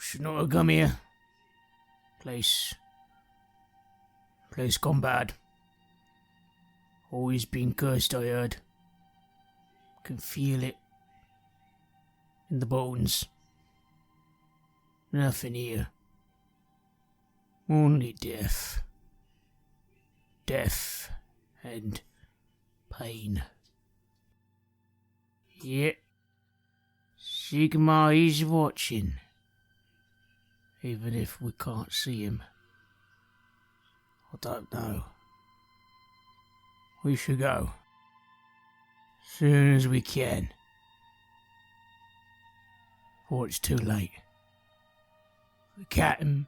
Should not have come here. Place gone bad. Always been cursed, I heard. Can feel it. In the bones. Nothing here. Only death. Death and pain. Yet, Sigmar is watching. Even if we can't see him. I don't know. We should go. Soon as we can. Or it's too late. For the captain.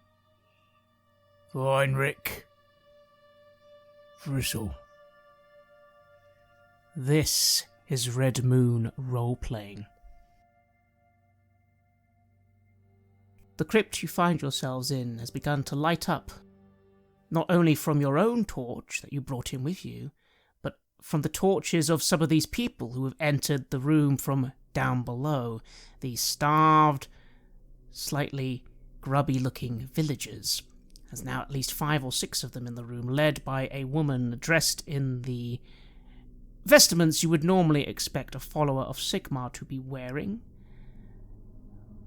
For Heinrich. For us all. This is Red Moon Roleplaying. The crypt you find yourselves in has begun to light up, not only from your own torch that you brought in with you, but from the torches of some of these people who have entered the room from down below, these starved, slightly grubby-looking villagers. There's now at least 5 or 6 of them in the room, led by a woman dressed in the vestments you would normally expect a follower of Sigmar to be wearing.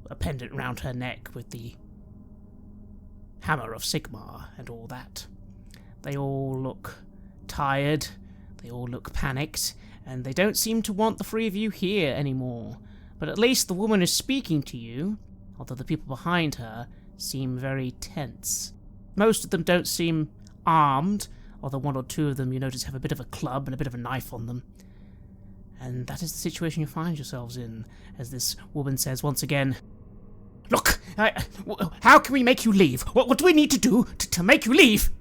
A pendant round her neck with the hammer of Sigmar and all that. They all look tired, they all look panicked, and they don't seem to want the 3 of you here anymore. But at least the woman is speaking to you, although the people behind her seem very tense. Most of them don't seem armed, although 1 or 2 of them you notice have a bit of a club and a bit of a knife on them. And that is the situation you find yourselves in, as this woman says once again, "Look, how can we make you leave? What do we need to do to make you leave?"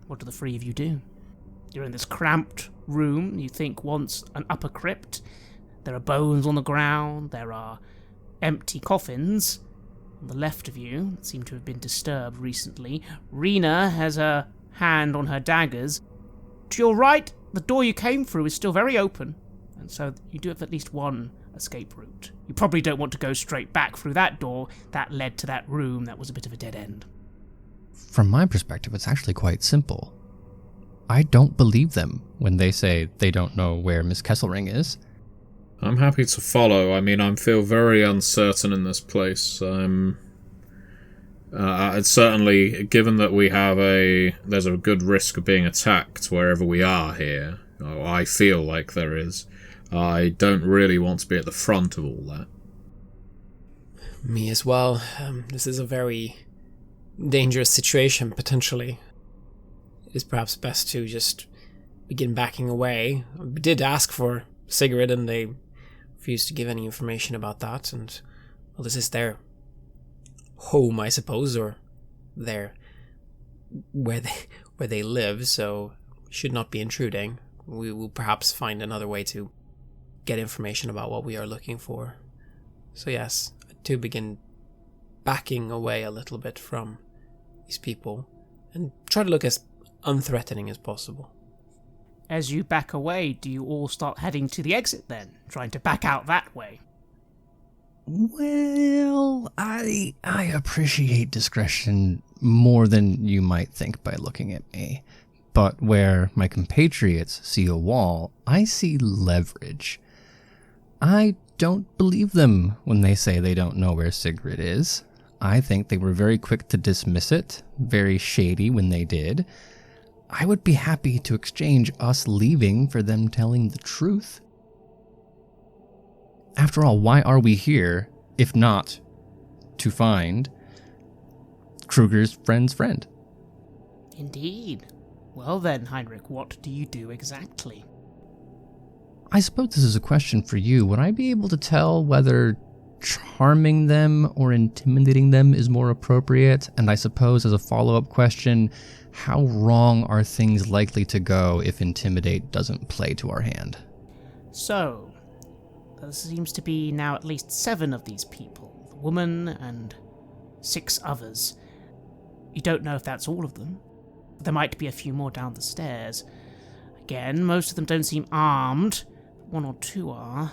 What do the 3 of you do? You're in this cramped room, you think once an upper crypt. There are bones on the ground, there are empty coffins. On the left of you, that seem to have been disturbed recently, Rena has her hand on her daggers. To your right, the door you came through is still very open, and so you do have at least one escape route. You probably don't want to go straight back through that door that led to that room that was a bit of a dead end. From my perspective, it's actually quite simple. I don't believe them when they say they don't know where Miss Kesselring is. I'm happy to follow. I mean, I feel very uncertain in this place. It's certainly, given that there's a good risk of being attacked wherever we are here, or I feel like there is, I don't really want to be at the front of all that. Me as well. This is a very dangerous situation, potentially. It is perhaps best to just begin backing away. I did ask for Sigrid, and they refused to give any information about that, and, well, this is their home, I suppose, or where they live, so we should not be intruding. We will perhaps find another way to get information about what we are looking for. So yes, to begin backing away a little bit from these people, and try to look as unthreatening as possible. As you back away, do you all start heading to the exit then? Trying to back out that way? Well, I appreciate discretion more than you might think by looking at me. But where my compatriots see a wall, I see leverage. I don't believe them when they say they don't know where Sigrid is. I think they were very quick to dismiss it, very shady when they did. I would be happy to exchange us leaving for them telling the truth. After all, why are we here, if not to find Kruger's friend's friend? Indeed. Well then, Heinrich, what do you do exactly? I suppose this is a question for you. Would I be able to tell whether charming them or intimidating them is more appropriate? And I suppose as a follow-up question, how wrong are things likely to go if intimidate doesn't play to our hand? So, there seems to be now at least 7 of these people. The woman and 6 others. You don't know if that's all of them. There might be a few more down the stairs. Again, most of them don't seem armed. 1 or 2 are.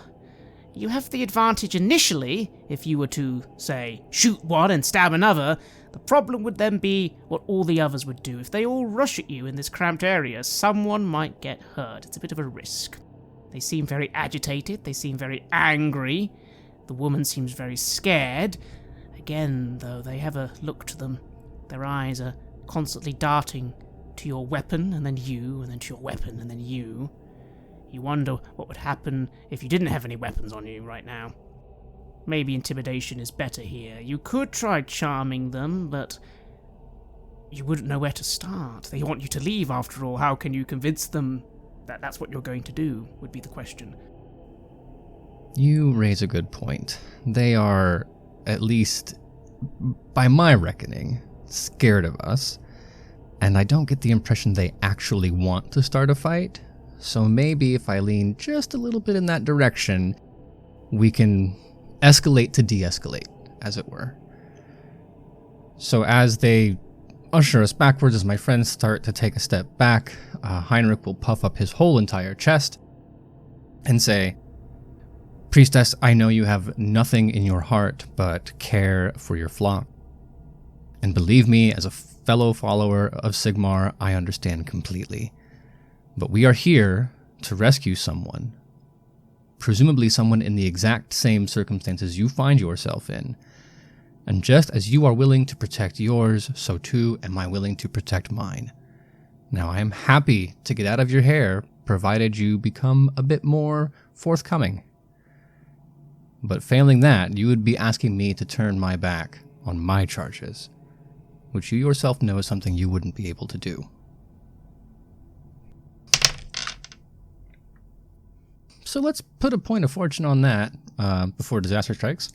You have the advantage initially, if you were to, say, shoot one and stab another. The problem would then be what all the others would do. If they all rush at you in this cramped area, someone might get hurt. It's a bit of a risk. They seem very agitated, they seem very angry. The woman seems very scared. Again, though, they have a look to them. Their eyes are constantly darting to your weapon, and then you, and then to your weapon, and then you. You wonder what would happen if you didn't have any weapons on you right now. Maybe intimidation is better here. You could try charming them, but you wouldn't know where to start. They want you to leave, after all. How can you convince them that that's what you're going to do, would be the question. You raise a good point. They are, at least by my reckoning, scared of us, and I don't get the impression they actually want to start a fight. So maybe if I lean just a little bit in that direction, we can escalate to de-escalate, as it were. So as they usher us backwards, as my friends start to take a step back, Heinrich will puff up his whole entire chest and say, "Priestess, I know you have nothing in your heart but care for your flock. And believe me, as a fellow follower of Sigmar, I understand completely. But we are here to rescue someone, presumably someone in the exact same circumstances you find yourself in. And just as you are willing to protect yours, so too am I willing to protect mine. Now I am happy to get out of your hair, provided you become a bit more forthcoming. But failing that, you would be asking me to turn my back on my charges, which you yourself know is something you wouldn't be able to do." So let's put a point of fortune on that before disaster strikes.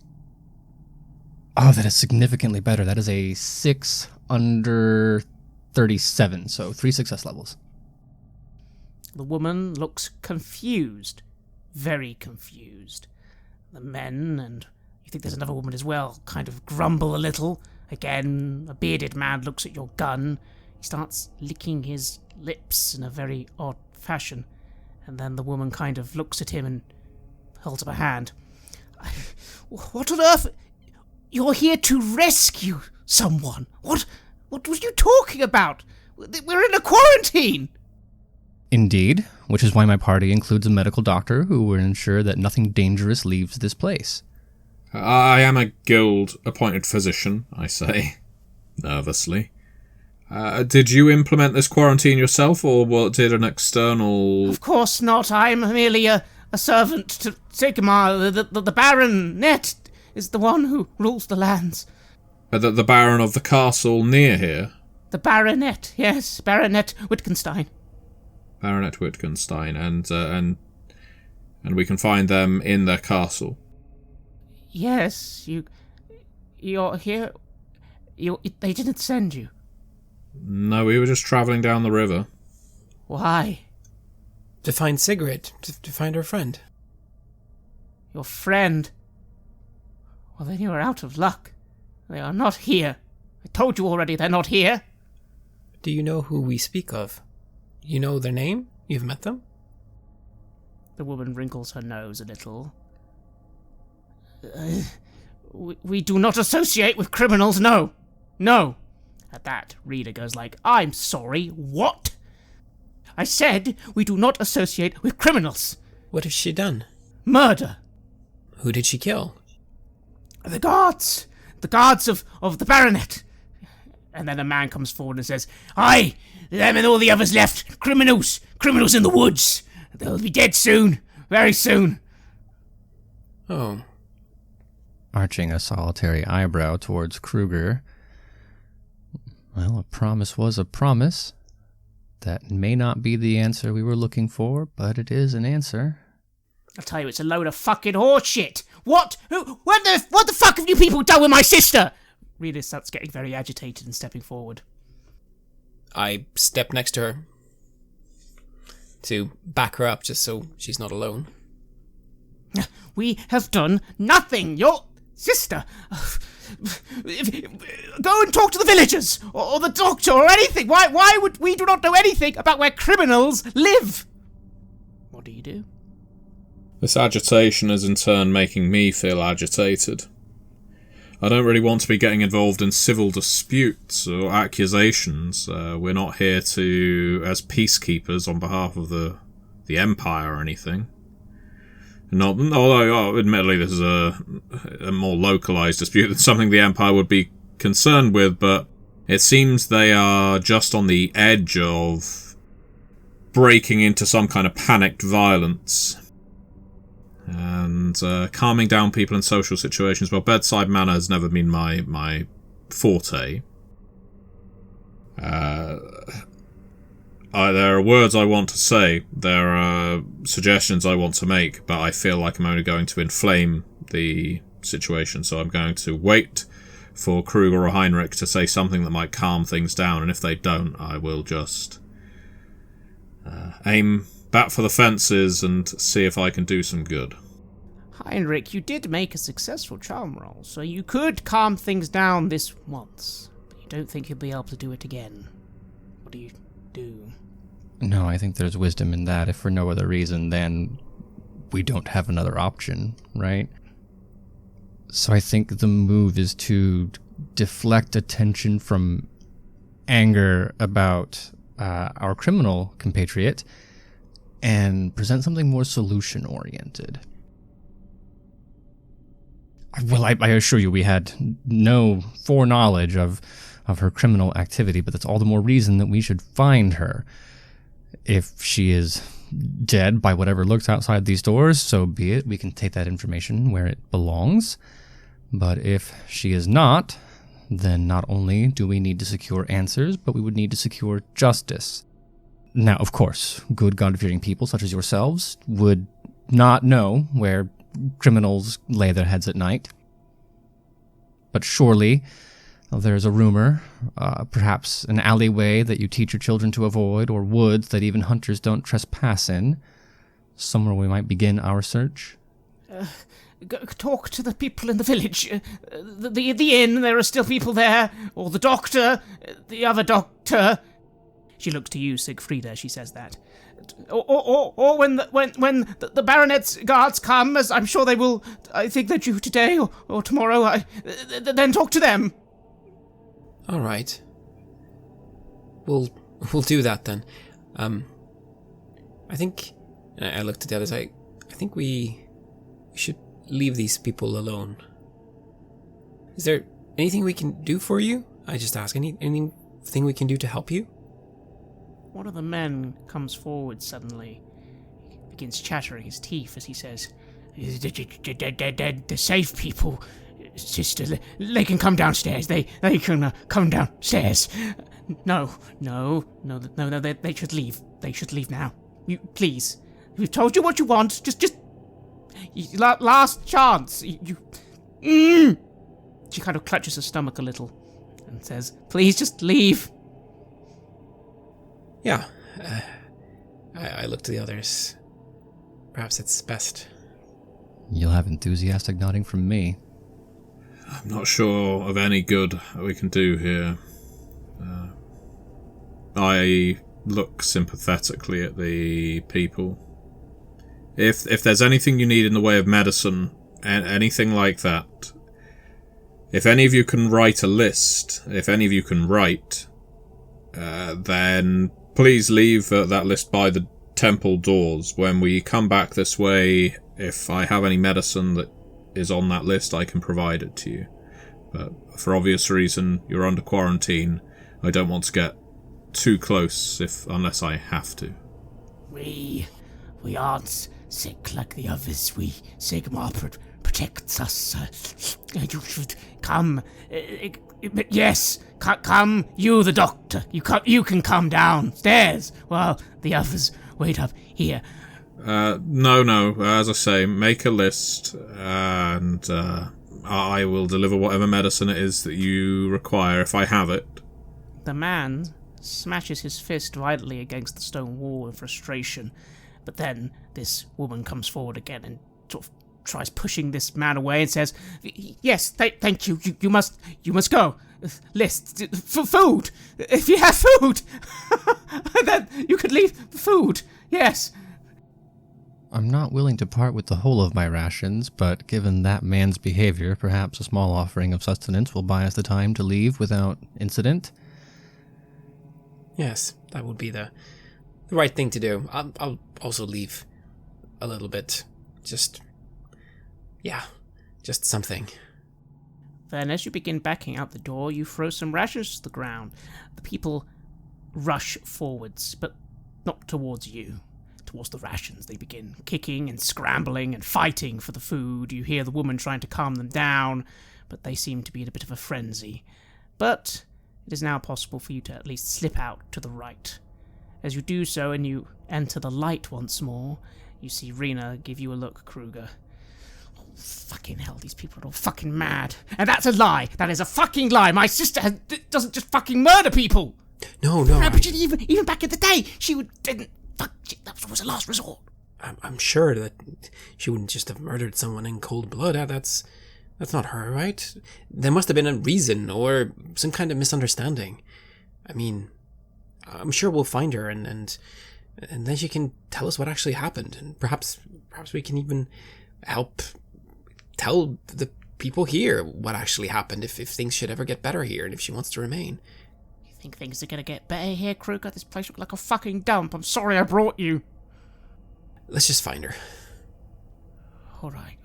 Oh, that is significantly better. That is a 6 under 37, so 3 success levels. The woman looks confused. Very confused. The men, and you think there's another woman as well, kind of grumble a little. Again, a bearded man looks at your gun. He starts licking his lips in a very odd fashion. And then the woman kind of looks at him and holds up a hand. "What on earth? You're here to rescue someone. What were you talking about? We're in a quarantine." Indeed, which is why my party includes a medical doctor who will ensure that nothing dangerous leaves this place. I am a guild-appointed physician, I say, nervously. Did you implement this quarantine yourself, or did an external... Of course not. I'm merely a servant to Sigmar. The baronet is the one who rules the lands. The baron of the castle near here? The baronet, yes. Baronet Wittgenstein. Baronet Wittgenstein, and we can find them in their castle. Yes, you're here. They didn't send you. No, we were just travelling down the river. Why? To find Sigrid, to find her friend. Your friend? Well, then you are out of luck. They are not here. I told you already they're not here. Do you know who we speak of? You know their name? You've met them? The woman wrinkles her nose a little. We do not associate with criminals, no. No. At that, Rita goes like, "I'm sorry, what? I said we do not associate with criminals." What has she done? Murder. Who did she kill? The guards. The guards of the baronet. And then a man comes forward and says, "Aye, them and all the others left. Criminals. Criminals in the woods. They'll be dead soon. Very soon." Oh. Arching a solitary eyebrow towards Kruger. Well, a promise was a promise. That may not be the answer we were looking for, but it is an answer. I'll tell you, it's a load of fucking horseshit. What the fuck have you people done with my sister? Rita starts getting very agitated and stepping forward. I step next to her to back her up just so she's not alone. We have done nothing. Your sister... Go and talk to the villagers, or the doctor, or anything. Why would we do not know anything about where criminals live? What do you do? This agitation is in turn making me feel agitated. I don't really want to be getting involved in civil disputes or accusations. We're not here to, as peacekeepers on behalf of the Empire or anything. Although, admittedly, this is a more localized dispute than something the Empire would be concerned with, but it seems they are just on the edge of breaking into some kind of panicked violence. And calming down people in social situations. Well, bedside manner has never been my forte. There are words I want to say. There are suggestions I want to make, but I feel like I'm only going to inflame the situation. So I'm going to wait for Kruger or Heinrich to say something that might calm things down. And if they don't, I will just aim bat for the fences and see if I can do some good. Heinrich, you did make a successful charm roll, so you could calm things down this once, but you don't think you'll be able to do it again. What do you do? No, I think there's wisdom in that, if for no other reason than we don't have another option, right? So I think the move is to deflect attention from anger about our criminal compatriot and present something more solution-oriented. Well, I assure you we had no foreknowledge of her criminal activity, but that's all the more reason that we should find her. If she is dead by whatever lurks outside these doors, so be it. We can take that information where it belongs. But if she is not, then not only do we need to secure answers, but we would need to secure justice. Now, of course, good God-fearing people such as yourselves would not know where criminals lay their heads at night. But surely there's a rumor, perhaps an alleyway that you teach your children to avoid, or woods that even hunters don't trespass in, somewhere we might begin our search. Talk to the people in the village. The inn, there are still people there, or the doctor, the other doctor. She looks to you, Siegfrieda, she says that. Or when the baronet's guards come, as I'm sure they will, I think they're due today or tomorrow, then talk to them. All right. We'll do that then. I think, I looked at the others, I think we should leave these people alone. Is there anything we can do for you? I just ask, anything we can do to help you? One of the men comes forward suddenly. He begins chattering his teeth as he says, the safe people, sister, they can come downstairs. They can come downstairs. No, they should leave. They should leave now. You, please. We've told you what you want. Just last chance. She kind of clutches her stomach a little and says, please just leave. Yeah. I look to the others. Perhaps it's best. You'll have enthusiastic nodding from me. I'm not sure of any good we can do here. I look sympathetically at the people. If there's anything you need in the way of medicine, anything like that, if any of you can write a list, if any of you can write, then please leave that list by the temple doors. When we come back this way, if I have any medicine that is on that list, I can provide it to you. But for obvious reason, you're under quarantine. I don't want to get too close unless I have to. We aren't sick like the others. Sigmar protects us. You should come. Yes, come. You, the doctor. You can come downstairs while the others wait up here. No. As I say, make a list, and I will deliver whatever medicine it is that you require if I have it. The man smashes his fist violently against the stone wall in frustration, but then this woman comes forward again and sort of tries pushing this man away and says, "Yes, thank you. You must go. List food. If you have food, then you could leave food. Yes." I'm not willing to part with the whole of my rations, but given that man's behavior, perhaps a small offering of sustenance will buy us the time to leave without incident. Yes, that would be the right thing to do. I'll also leave a little bit. Just something. Then, as you begin backing out the door, you throw some rations to the ground. The people rush forwards, but not towards you. Towards the rations. They begin kicking and scrambling and fighting for the food. You hear the woman trying to calm them down, but they seem to be in a bit of a frenzy. But it is now possible for you to at least slip out to the right. As you do so and you enter the light once more, you see Rena give you a look, Kruger. Oh, fucking hell, these people are all fucking mad. And that's a lie! That is a fucking lie! My sister doesn't just fucking murder people! No. But even back in the day, didn't. Fuck, that was a last resort. I'm sure that she wouldn't just have murdered someone in cold blood. That's not her, right? There must have been a reason or some kind of misunderstanding. I mean, I'm sure we'll find her and then she can tell us what actually happened, and perhaps we can even help tell the people here what actually happened if things should ever get better here and if she wants to remain. Think things are gonna get better here, Kruger? This place looks like a fucking dump. I'm sorry I brought you. Let's just find her. Alright.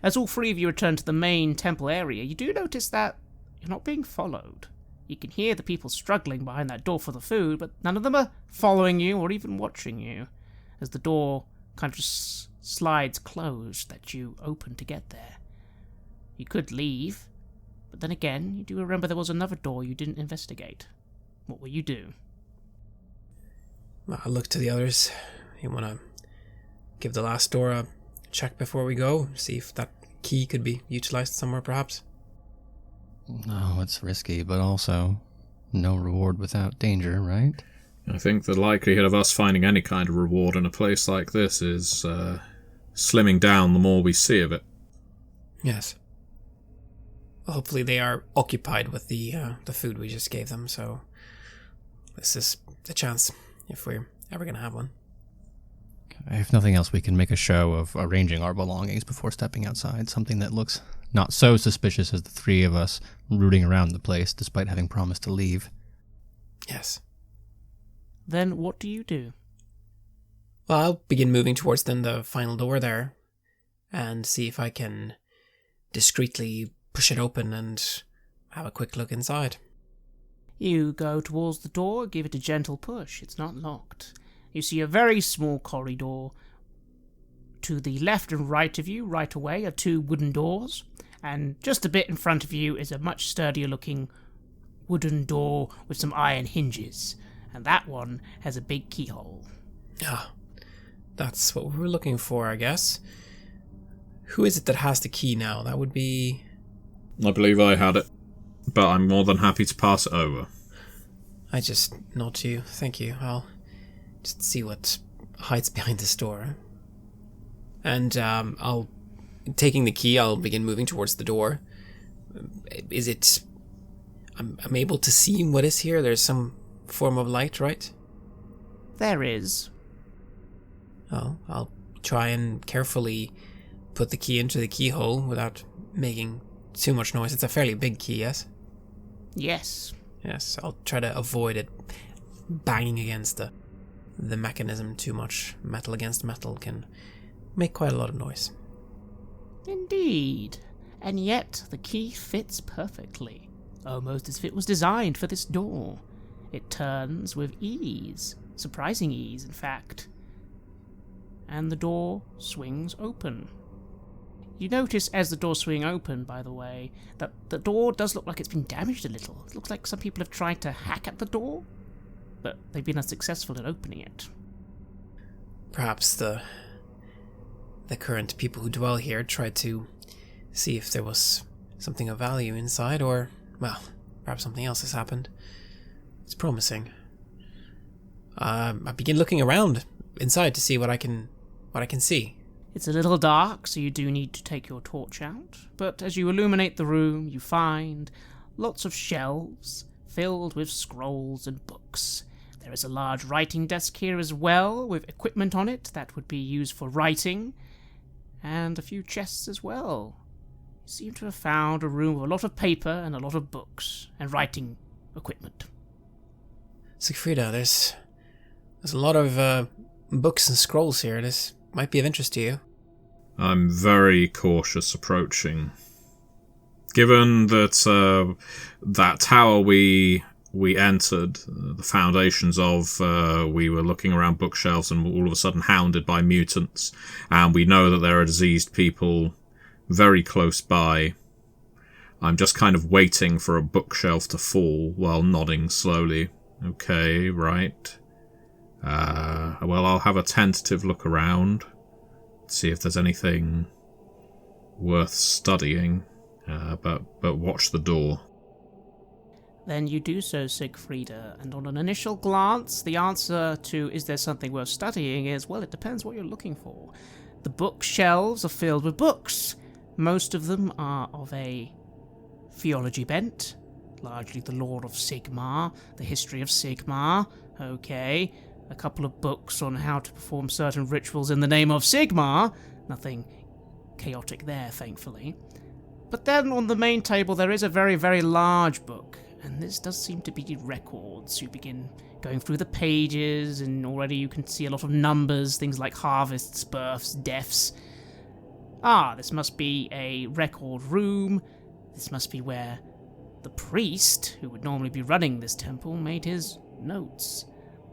As all three of you return to the main temple area, you do notice that you're not being followed. You can hear the people struggling behind that door for the food, but none of them are following you or even watching you, as the door kind of just slides closed that you open to get there. You could leave, but then again, you do remember there was another door you didn't investigate. What will you do? I'll look to the others. You want to give the last door a check before we go? See if that key could be utilized somewhere, perhaps? No, it's risky, but also no reward without danger, right? I think the likelihood of us finding any kind of reward in a place like this is slimming down the more we see of it. Yes. Hopefully they are occupied with the food we just gave them, so this is the chance, if we're ever going to have one. If nothing else, we can make a show of arranging our belongings before stepping outside, something that looks not so suspicious as the three of us rooting around the place despite having promised to leave. Yes. Then what do you do? Well, I'll begin moving towards then the final door there, and see if I can discreetly push it open and have a quick look inside. You go towards the door, give it a gentle push. It's not locked. You see a very small corridor. To the left and right of you, right away, are two wooden doors, and just a bit in front of you is a much sturdier looking wooden door with some iron hinges, and that one has a big keyhole. Ah, that's what we were looking for, I guess. Who is it that has the key now? That would be... I believe I had it, but I'm more than happy to pass it over. I just nod to you. Thank you. I'll just see what hides behind this door. And taking the key, I'll begin moving towards the door. Is it... I'm able to see what is here? There's some form of light, right? There is. Oh, I'll try and carefully put the key into the keyhole without making too much noise. It's a fairly big key, yes? Yes. Yes, I'll try to avoid it banging against the mechanism too much. Metal against metal can make quite a lot of noise. Indeed. And yet, the key fits perfectly. Almost as if it was designed for this door. It turns with ease. Surprising ease, in fact. And the door swings open. You notice as the door swings open, by the way, that the door does look like it's been damaged a little. It looks like some people have tried to hack at the door, but they've been unsuccessful in opening it. Perhaps the current people who dwell here tried to see if there was something of value inside, or, well, perhaps something else has happened. It's promising. I begin looking around inside to see what I can see. It's a little dark, so you do need to take your torch out, but as you illuminate the room, you find lots of shelves filled with scrolls and books. There is a large writing desk here as well, with equipment on it that would be used for writing, and a few chests as well. You seem to have found a room with a lot of paper and a lot of books and writing equipment. Siegfrieda, there's a lot of books and scrolls here. This might be of interest to you. I'm very cautious approaching. Given that that tower we entered, the foundations of, we were looking around bookshelves and all of a sudden hounded by mutants, and we know that there are diseased people very close by. I'm just kind of waiting for a bookshelf to fall while nodding slowly. Okay, right. Well, I'll have a tentative look around, see if there's anything worth studying, but watch the door. Then you do so, Siegfrieda, and on an initial glance, the answer to is there something worth studying is, well, it depends what you're looking for. The bookshelves are filled with books. Most of them are of a theology bent, largely the lore of Sigmar, the history of Sigmar, okay, a couple of books on how to perform certain rituals in the name of Sigmar, nothing chaotic there, thankfully. But then on the main table there is a very, very large book, and this does seem to be records. You begin going through the pages, and already you can see a lot of numbers, things like harvests, births, deaths. This must be a record room. This must be where the priest, who would normally be running this temple, made his notes.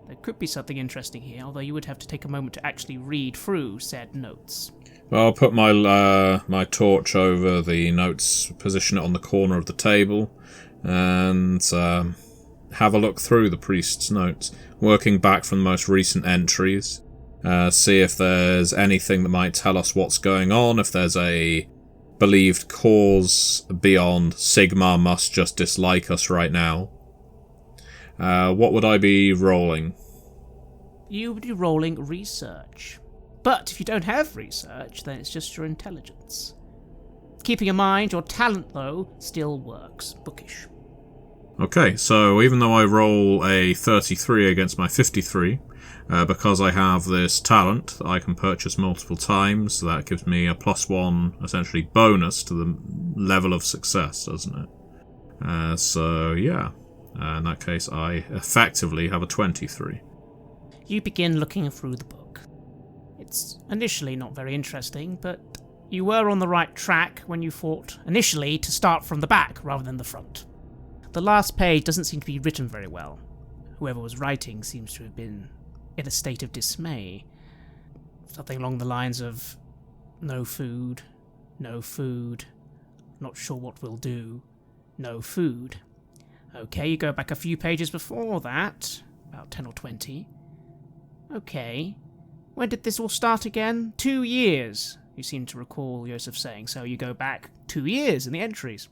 There could be something interesting here, although you would have to take a moment to actually read through said notes. Well, I'll put my torch over the notes, position it on the corner of the table, and have a look through the priest's notes, working back from the most recent entries. See if there's anything that might tell us what's going on, if there's a believed cause beyond Sigmar must just dislike us right now. What would I be rolling? You would be rolling research. But if you don't have research, then it's just your intelligence. Keeping in mind, your talent, though, still works. Bookish. Okay, so even though I roll a 33 against my 53, because I have this talent that I can purchase multiple times, so that gives me a +1, essentially, bonus to the level of success, doesn't it? So, yeah. In that case, I effectively have a 23. You begin looking through the book. It's initially not very interesting, but you were on the right track when you thought, initially, to start from the back rather than the front. The last page doesn't seem to be written very well. Whoever was writing seems to have been in a state of dismay. Something along the lines of, no food, not sure what we'll do, no food. Okay, you go back a few pages before that, about 10 or 20. Okay, when did this all start again? 2 years, you seem to recall Joseph saying, so you go back 2 years in the entries.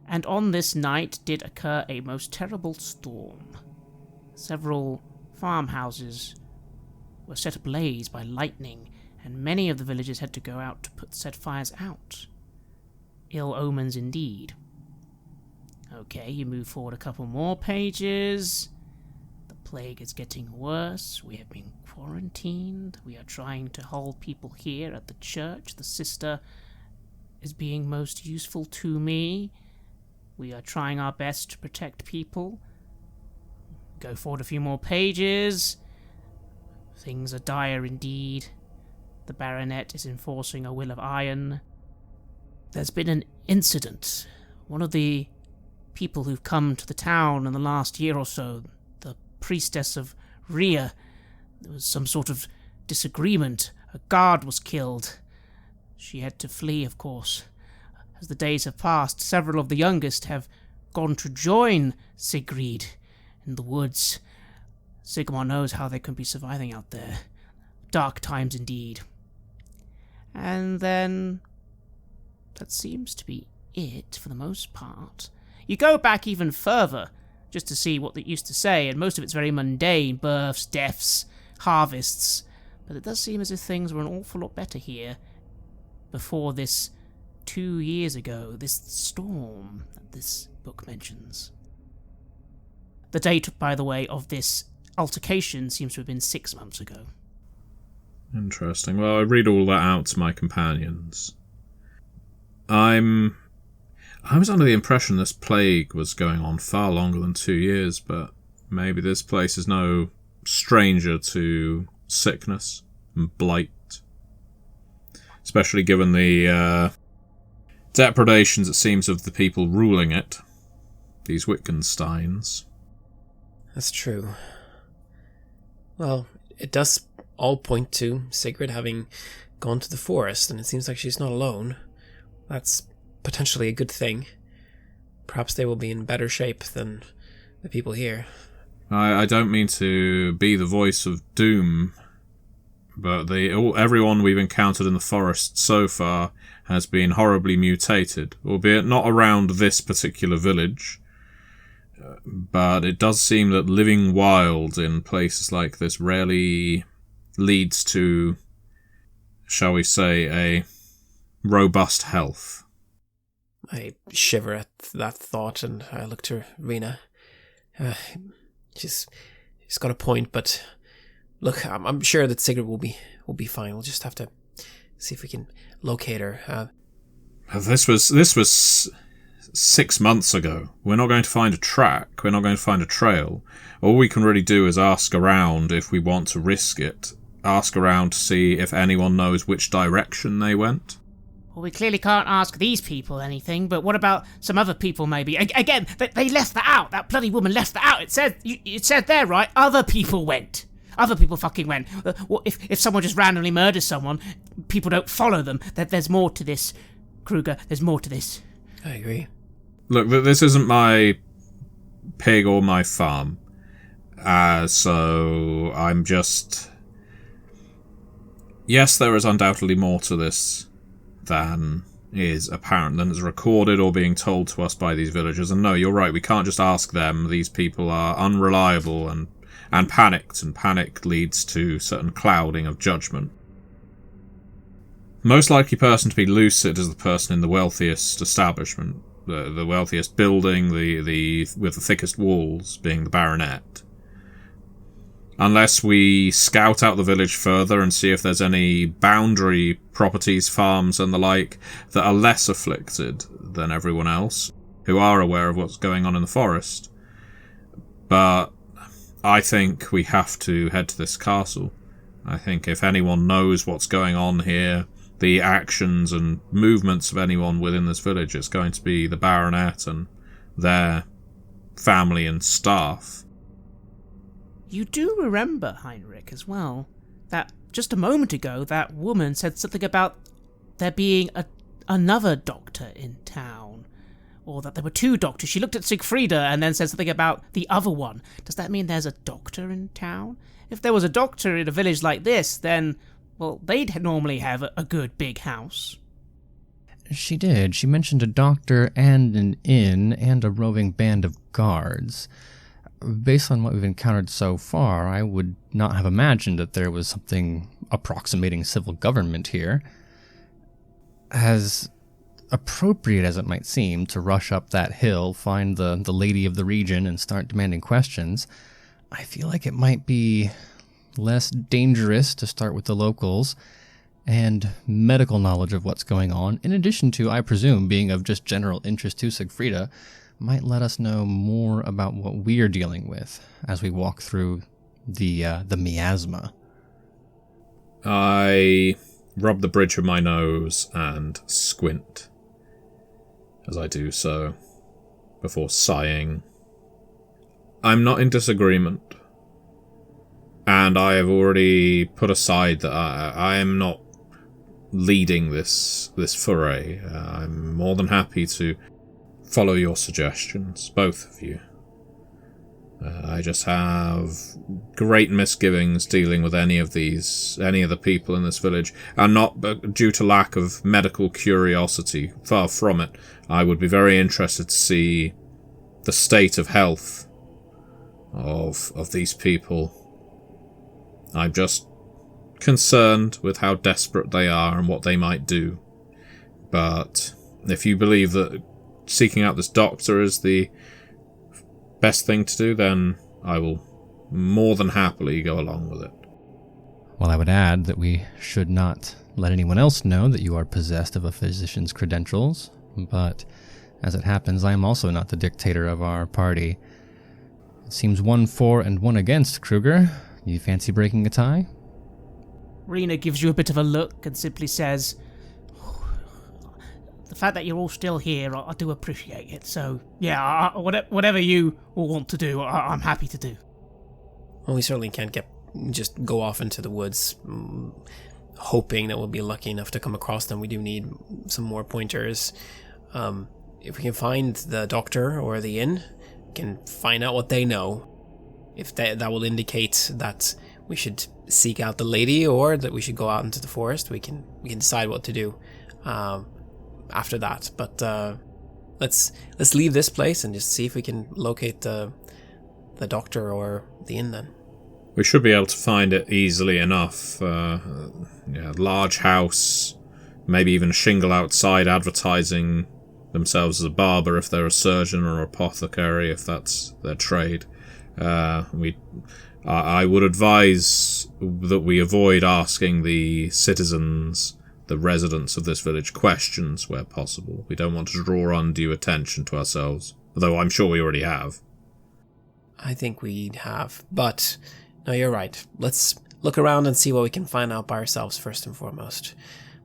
And on this night did occur a most terrible storm. Several farmhouses were set ablaze by lightning, and many of the villagers had to go out to put said fires out. Ill omens indeed. Okay, you move forward a couple more pages. The plague is getting worse. We have been quarantined. We are trying to hold people here at the church. The sister is being most useful to me. We are trying our best to protect people. Go forward a few more pages. Things are dire indeed. The baronet is enforcing a will of iron. There's been an incident. One of the people who've come to the town in the last year or so, the priestess of Rhea, there was some sort of disagreement. A guard was killed. She had to flee, of course. As the days have passed, several of the youngest have gone to join Sigrid in the woods. Sigmar knows how they can be surviving out there. Dark times indeed. And then that seems to be it for the most part. You go back even further just to see what they used to say, and most of it's very mundane: births, deaths, harvests. But it does seem as if things were an awful lot better here before this 2 years ago, this storm that this book mentions. The date, by the way, of this altercation seems to have been 6 months ago. Interesting. Well, I read all that out to my companions. I was under the impression this plague was going on far longer than 2 years, but maybe this place is no stranger to sickness and blight. Especially given the depredations, it seems, of the people ruling it. These Wittgensteins. That's true. Well, it does all point to Sigrid having gone to the forest, and it seems like she's not alone. That's potentially a good thing. Perhaps they will be in better shape than the people here. I don't mean to be the voice of doom, but everyone we've encountered in the forest so far has been horribly mutated, albeit not around this particular village. But it does seem that living wild in places like this rarely leads to, shall we say, a robust health. I shiver at that thought, and I look to Rena. She's got a point, but look, I'm sure that Sigrid will be fine. We'll just have to see if we can locate her. This was 6 months ago. We're not going to find a track. We're not going to find a trail. All we can really do is ask around if we want to risk it. Ask around to see if anyone knows which direction they went. Well, we clearly can't ask these people anything, but what about some other people maybe? Again, they left that out. That bloody woman left that out. It said there, right? Other people went. Other people fucking went. If someone just randomly murders someone, people don't follow them. There's more to this, Kruger. There's more to this. I agree. Look, this isn't my pig or my farm. So I'm just... Yes, there is undoubtedly more to this than is apparent, than is recorded or being told to us by these villagers. And no, you're right, we can't just ask them. These people are unreliable and panicked, and panic leads to certain clouding of judgment. The most likely person to be lucid is the person in the wealthiest establishment, the wealthiest building, the with the thickest walls, being the baronet. Unless we scout out the village further and see if there's any boundary properties, farms and the like that are less afflicted than everyone else, who are aware of what's going on in the forest. But I think we have to head to this castle. I think if anyone knows what's going on here, the actions and movements of anyone within this village, it's going to be the baronet and their family and staff. You do remember, Heinrich, as well, that just a moment ago that woman said something about there being another doctor in town, or that there were 2 doctors. She looked at Siegfrieda and then said something about the other one. Does that mean there's a doctor in town? If there was a doctor in a village like this, then, well, they'd normally have a good big house. She did. She mentioned a doctor and an inn and a roving band of guards. Based on what we've encountered so far, I would not have imagined that there was something approximating civil government here. As appropriate as it might seem to rush up that hill, find the lady of the region, and start demanding questions, I feel like it might be less dangerous to start with the locals and medical knowledge of what's going on, in addition to, I presume, being of just general interest to Siegfrieda, might let us know more about what we're dealing with as we walk through the miasma. I rub the bridge of my nose and squint as I do so, before sighing. I'm not in disagreement, and I have already put aside that I am not leading this foray. I'm more than happy to follow your suggestions, both of you. I just have great misgivings dealing with any of the people in this village, and not due to lack of medical curiosity. Far from it. I would be very interested to see the state of health of these people. I'm just concerned with how desperate they are and what they might do. But if you believe that seeking out this doctor is the best thing to do, then I will more than happily go along with it. Well, I would add that we should not let anyone else know that you are possessed of a physician's credentials, but as it happens, I am also not the dictator of our party. It seems 1 for and 1 against, Kruger. You fancy breaking a tie? Rena gives you a bit of a look and simply says, the fact that you're all still here, I do appreciate it. So, yeah, whatever you all want to do, I'm happy to do. Well, we certainly can't just go off into the woods hoping that we'll be lucky enough to come across them. We do need some more pointers. If we can find the doctor or the inn, we can find out what they know. If that will indicate that we should seek out the lady or that we should go out into the forest, we can decide what to do after that. But let's leave this place and just see if we can locate the doctor or the inn then. We should be able to find it easily enough. Large house, maybe even a shingle outside advertising themselves as a barber if they're a surgeon, or apothecary if that's their trade. I would advise that we avoid asking the citizens, the residents of this village, questions where possible. We don't want to draw undue attention to ourselves, although I'm sure we already have. I think we have, but no, you're right. Let's look around and see what we can find out by ourselves first and foremost.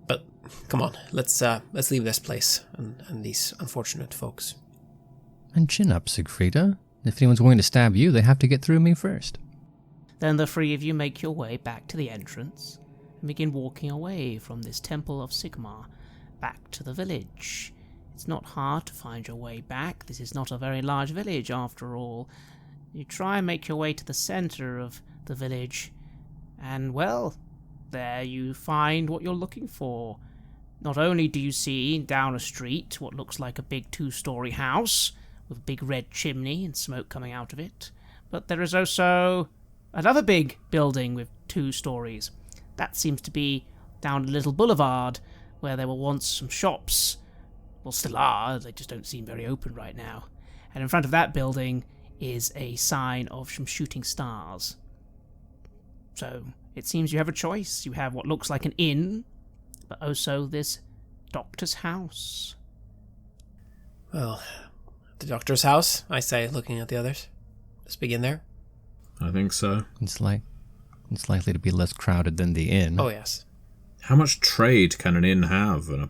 But come on, let's leave this place and these unfortunate folks. And chin up, Siegfrieda. If anyone's going to stab you, they have to get through me first. Then the 3 of you make your way back to the entrance and begin walking away from this Temple of Sigmar back to the village. It's not hard to find your way back. This is not a very large village after all. You try and make your way to the center of the village, and well, there you find what you're looking for. Not only do you see down a street what looks like a big 2-story house with a big red chimney and smoke coming out of it, but there is also another big building with 2 stories. That seems to be down a little boulevard where there were once some shops. Well, still are, they just don't seem very open right now. And in front of that building is a sign of some shooting stars. So, it seems you have a choice. You have what looks like an inn, but also this doctor's house. Well, the doctor's house, I say, looking at the others. Let's begin there. I think so. It's likely to be less crowded than the inn. Oh, yes. How much trade can an inn have in a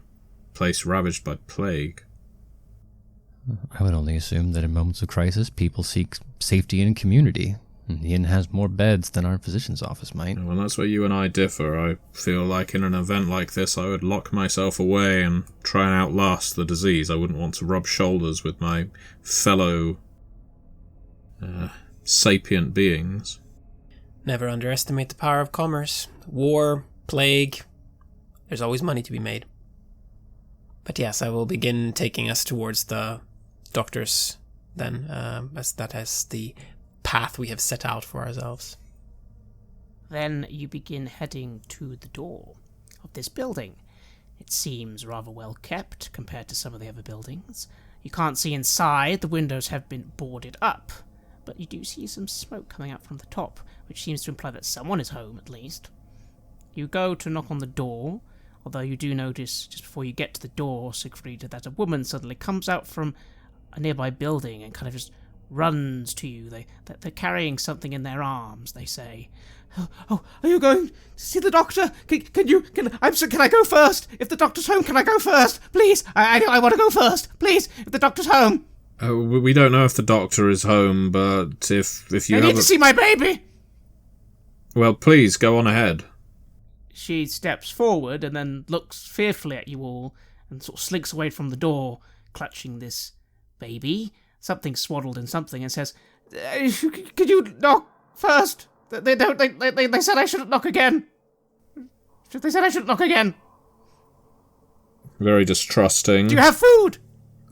place ravaged by plague? I would only assume that in moments of crisis, people seek safety in community. And the inn has more beds than our physician's office might. Well, that's where you and I differ. I feel like in an event like this, I would lock myself away and try and outlast the disease. I wouldn't want to rub shoulders with my fellow sapient beings. Never underestimate the power of commerce. War, plague, there's always money to be made. But yes, I will begin taking us towards the doctors then, as that is the path we have set out for ourselves. Then you begin heading to the door of this building. It seems rather well kept compared to some of the other buildings. You can't see inside, the windows have been boarded up, but you do see some smoke coming out from the top, which seems to imply that someone is home at least. You go to knock on the door, although you do notice just before you get to the door, Siegfrieda, that a woman suddenly comes out from a nearby building and kind of just runs to you. They're carrying something in their arms, they say. Oh, are you going to see the doctor? Can I go first? If the doctor's home, can I go first? Please, I want to go first. Please, if the doctor's home. We don't know if the doctor is home, but if you I need to see my baby. Well, please, go on ahead. She steps forward and then looks fearfully at you all and sort of slinks away from the door, clutching this baby, something swaddled in something, and says, "Could you knock first? They said I shouldn't knock again. They said I shouldn't knock again." Very distrusting. Do you have food?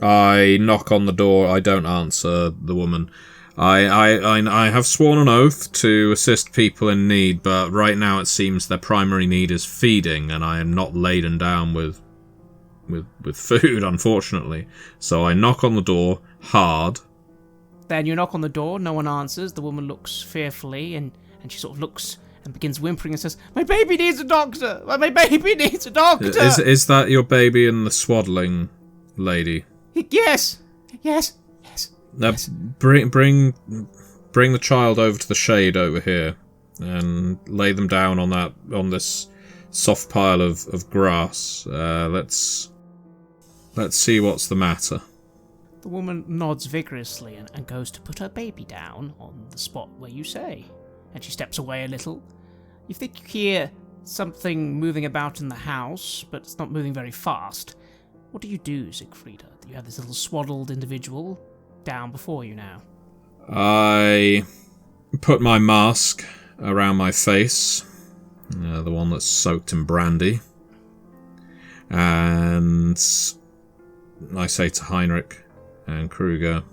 I knock on the door. I don't answer the woman. I have sworn an oath to assist people in need, but right now it seems their primary need is feeding, and I am not laden down with food, unfortunately. So I knock on the door hard. then you knock on the door, no one answers. The woman looks fearfully, and she sort of looks and begins whimpering and says, "My baby needs a doctor! My baby needs a doctor!" Is that your baby and the swaddling lady? Yes. Bring the child over to the shade over here, and lay them down on this soft pile of grass. Let's see what's the matter. The woman nods vigorously and goes to put her baby down on the spot where you say. And she steps away a little. You think you hear something moving about in the house, but it's not moving very fast. What do you do, Siegfrieda? You have this little swaddled individual down before you now. I put my mask around my face, the one that's soaked in brandy, and I say to Heinrich and Kruger,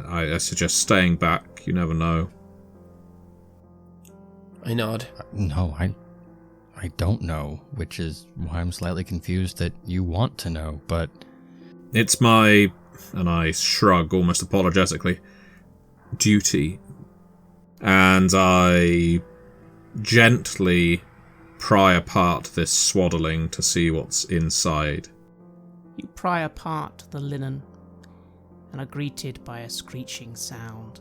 I suggest staying back, you never know. I nod. No, I don't know, which is why I'm slightly confused that you want to know, but... It's my, and I shrug almost apologetically, duty. And I gently pry apart this swaddling to see what's inside. You pry apart the linen and are greeted by a screeching sound.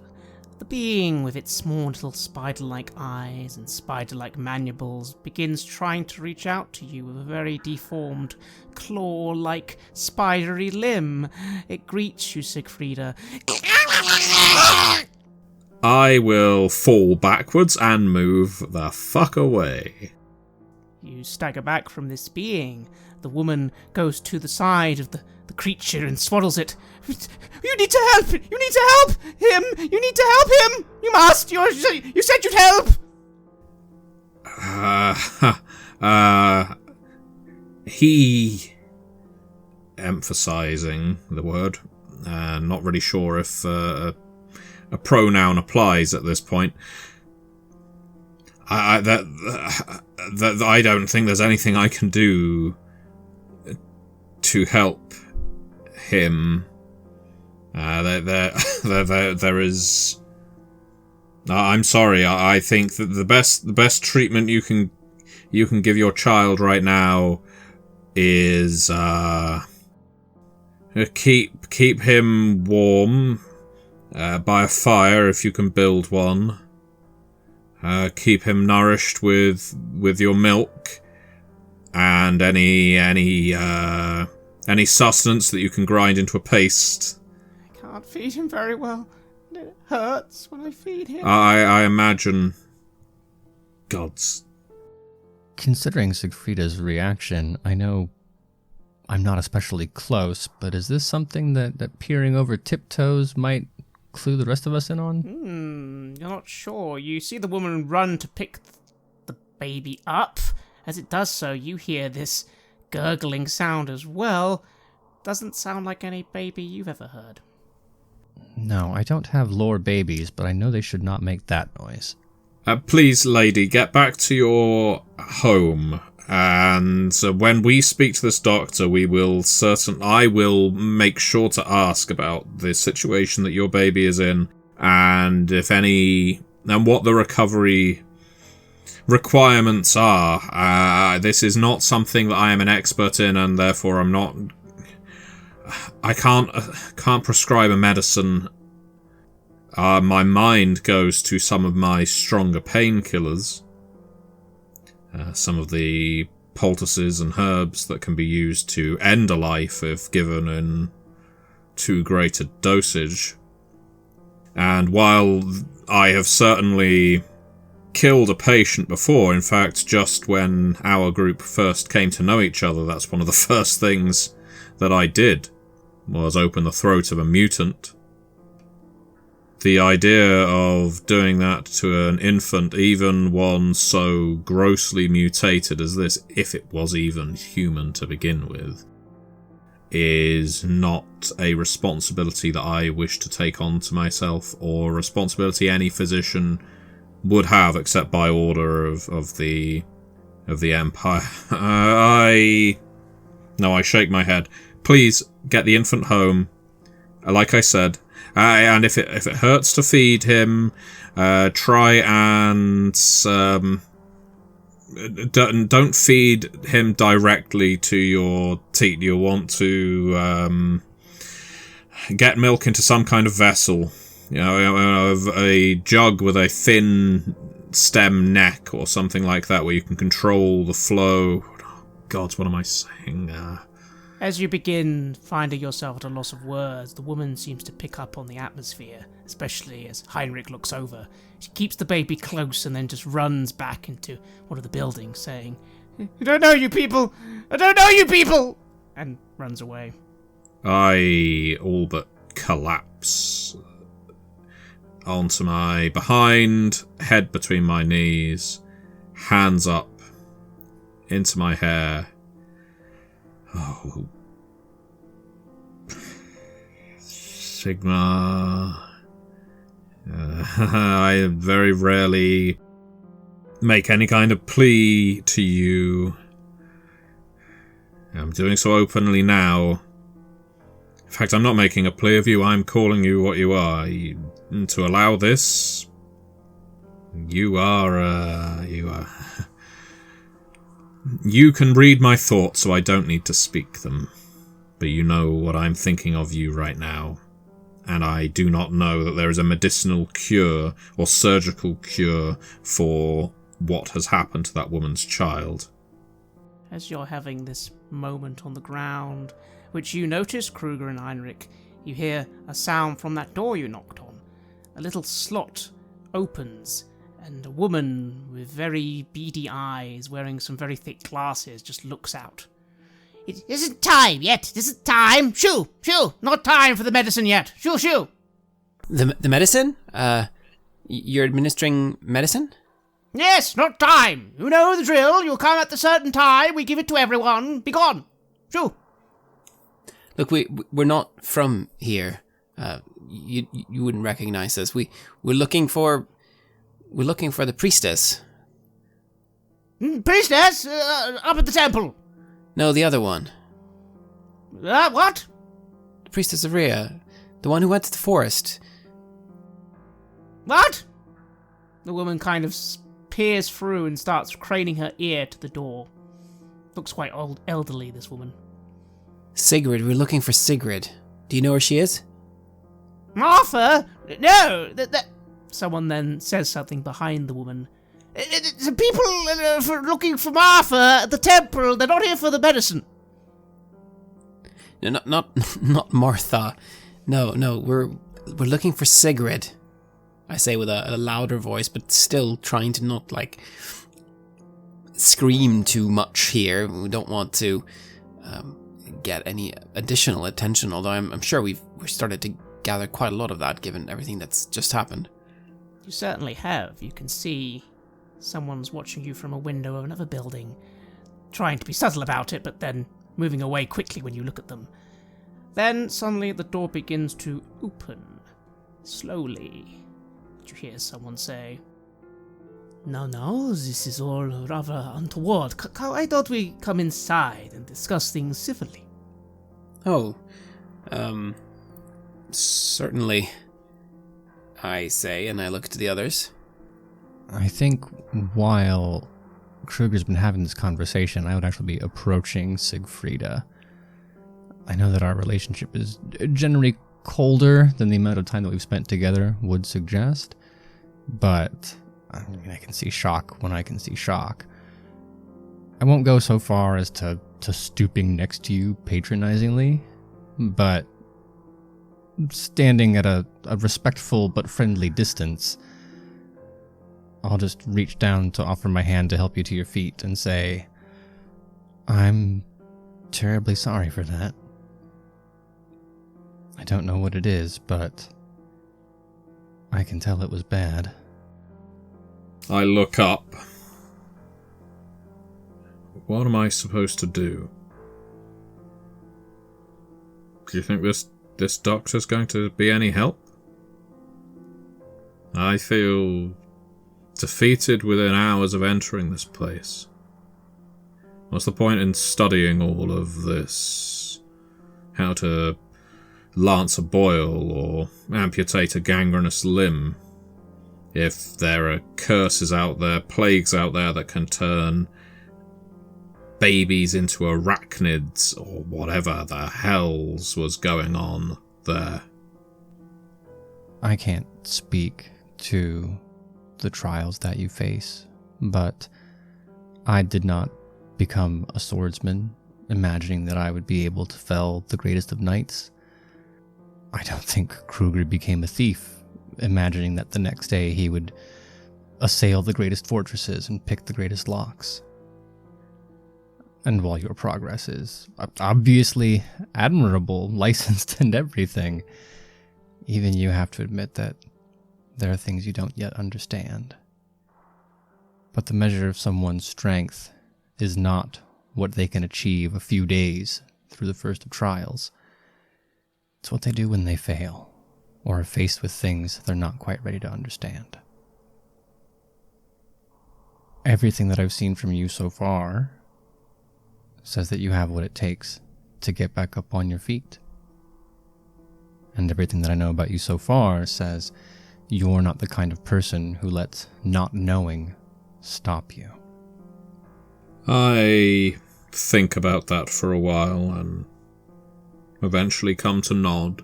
The being, with its small little spider-like eyes and spider-like mandibles, begins trying to reach out to you with a very deformed, claw-like, spidery limb. It greets you, Siegfrieda. I will fall backwards and move the fuck away. You stagger back from this being. The woman goes to the side of the creature and swaddles it. You need to help! You need to help him! You need to help him! You must! You said you'd help! He... Emphasizing the word. Not really sure if a pronoun applies at this point. I don't think there's anything I can do to help him. There is. I'm sorry. I think that the best treatment you can give your child right now is keep him warm by a fire if you can build one. Keep him nourished with your milk and any sustenance that you can grind into a paste. I can't feed him very well. It hurts when I feed him. I imagine. Gods. Considering Siegfrieda's reaction, I know I'm not especially close, but is this something that peering over tiptoes might clue the rest of us in on? You're not sure. You see the woman run to pick the baby up. As it does so, you hear this gurgling sound as well. Doesn't sound like any baby you've ever heard. No, I don't have lore babies, but I know they should not make that noise. Please, lady, get back to your home. And when we speak to this doctor, I will make sure to ask about the situation that your baby is in, and what the recovery requirements are. This is not something that I am an expert in, and therefore I can't prescribe a medicine. My mind goes to some of my stronger painkillers. Some of the poultices and herbs that can be used to end a life if given in too great a dosage. And while I have certainly killed a patient before, in fact, just when our group first came to know each other, that's one of the first things that I did, was open the throat of a mutant. The idea of doing that to an infant, even one so grossly mutated as this, if it was even human to begin with, is not a responsibility that I wish to take on to myself, or responsibility any physician would have, except by order of the Empire. I shake my head. Please, get the infant home. Like I said, And if it hurts to feed him, try and don't feed him directly to your teat. You'll want to get milk into some kind of vessel. A jug with a thin stem neck or something like that, where you can control the flow. Oh, God, what am I saying? As you begin finding yourself at a loss of words, the woman seems to pick up on the atmosphere, especially as Heinrich looks over. She keeps the baby close and then just runs back into one of the buildings, saying, "I don't know you people! I don't know you people!" and runs away. I all but collapse onto my behind, head between my knees, hands up into my hair. Oh, Sigma. I very rarely make any kind of plea to you. I'm doing so openly now. In fact, I'm not making a plea of you, I'm calling you what you are. To allow this, you are... You can read my thoughts, so I don't need to speak them. But you know what I'm thinking of you right now. And I do not know that there is a medicinal cure or surgical cure for what has happened to that woman's child. As you're having this moment on the ground, which you notice, Kruger and Heinrich, you hear a sound from that door you knocked on. A little slot opens, and a woman with very beady eyes, wearing some very thick glasses, just looks out. "It isn't time yet. It isn't time. Shoo! Shoo! Not time for the medicine yet. Shoo! Shoo!" The medicine? You're administering medicine? "Yes, not time. You know the drill. You'll come at a certain time. We give it to everyone. Be gone. Shoo!" Look, we're not from here. You wouldn't recognize us. We're looking for the priestess. "Priestess? Up at the temple." No, the other one. What? The priestess of Rhea. The one who went to the forest. What? The woman kind of peers through and starts craning her ear to the door. Looks quite old, elderly, this woman. Sigrid, we're looking for Sigrid. Do you know where she is? "Martha? No! Someone then says something behind the woman. "The people looking for Martha at the temple. They're not here for the medicine." No, not Martha. No, we're looking for Sigrid. I say with a louder voice, but still trying to not scream too much here. We don't want to get any additional attention. Although I'm sure we've started to gather quite a lot of that, given everything that's just happened. You certainly have. You can see someone's watching you from a window of another building, trying to be subtle about it, but then moving away quickly when you look at them. Then suddenly the door begins to open, slowly. You hear someone say, No, this is all rather untoward. Why don't we come inside and discuss things civilly?" Oh, certainly, I say, and I look to the others. I think while Kruger's been having this conversation, I would actually be approaching Sigfrida. I know that our relationship is generally colder than the amount of time that we've spent together would suggest, but I mean, I can see shock when I can see shock. I won't go so far as to stooping next to you patronizingly, but standing at a respectful but friendly distance, I'll just reach down to offer my hand to help you to your feet and say, "I'm terribly sorry for that. I don't know what it is, but I can tell it was bad." I look up. What am I supposed to do? Do you think this doctor's going to be any help? I feel defeated within hours of entering this place. What's the point in studying all of this? How to lance a boil or amputate a gangrenous limb. If there are curses out there, plagues out there that can turn babies into arachnids or whatever the hells was going on there. I can't speak to the trials that you face, but I did not become a swordsman imagining that I would be able to fell the greatest of knights. I don't think Kruger became a thief imagining that the next day he would assail the greatest fortresses and pick the greatest locks. And while your progress is obviously admirable, licensed and everything, even you have to admit that there are things you don't yet understand. But the measure of someone's strength is not what they can achieve a few days through the first of trials. It's what they do when they fail, or are faced with things they're not quite ready to understand. Everything that I've seen from you so far says that you have what it takes to get back up on your feet. And everything that I know about you so far says you're not the kind of person who lets not knowing stop you. I think about that for a while and eventually come to nod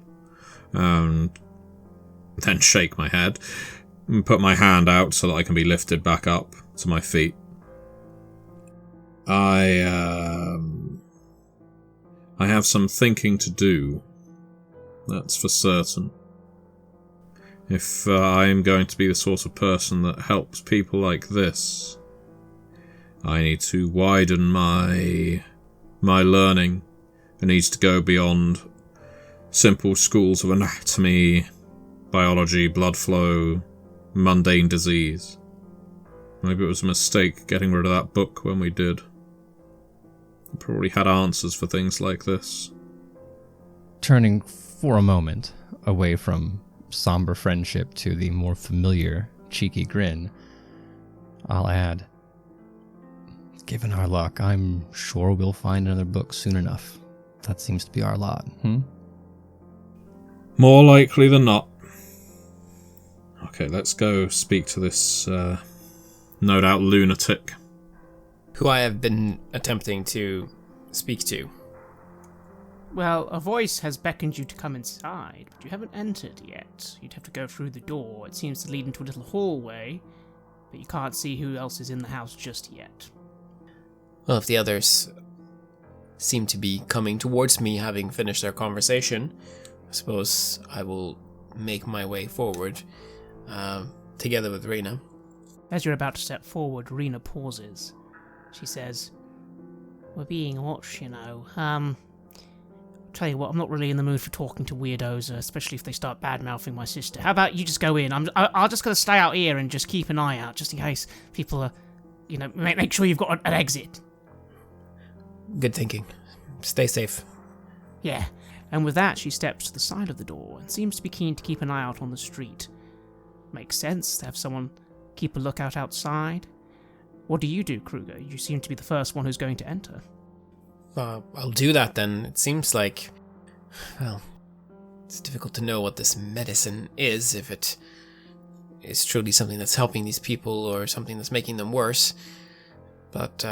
and then shake my head and put my hand out so that I can be lifted back up to my feet. I have some thinking to do, that's for certain. If I am going to be the sort of person that helps people like this, I need to widen my learning. It needs to go beyond simple schools of anatomy, biology, blood flow, mundane disease. Maybe it was a mistake getting rid of that book when we did. It probably had answers for things like this. Turning for a moment away from somber friendship to the more familiar, cheeky grin, I'll add, given our luck, I'm sure we'll find another book soon enough. That seems to be our lot, More likely than not. Okay, let's go speak to this, no doubt lunatic. Who I have been attempting to speak to. Well, a voice has beckoned you to come inside, but you haven't entered yet. You'd have to go through the door. It seems to lead into a little hallway, but you can't see who else is in the house just yet. Well, if the others seem to be coming towards me, having finished their conversation, I suppose I will make my way forward, together with Rena. As you're about to step forward, Rena pauses. She says, "We're being watched, you know. Tell you what, I'm not really in the mood for talking to weirdos, especially if they start bad-mouthing my sister. How about you just go in? I'll just gonna stay out here and just keep an eye out, just in case people are, make sure you've got an exit." Good thinking. Stay safe. Yeah, and with that, she steps to the side of the door and seems to be keen to keep an eye out on the street. Makes sense to have someone keep a lookout outside. What do you do, Kruger? You seem to be the first one who's going to enter. I'll do that then. It seems like, well, it's difficult to know what this medicine is, if it is truly something that's helping these people or something that's making them worse. But,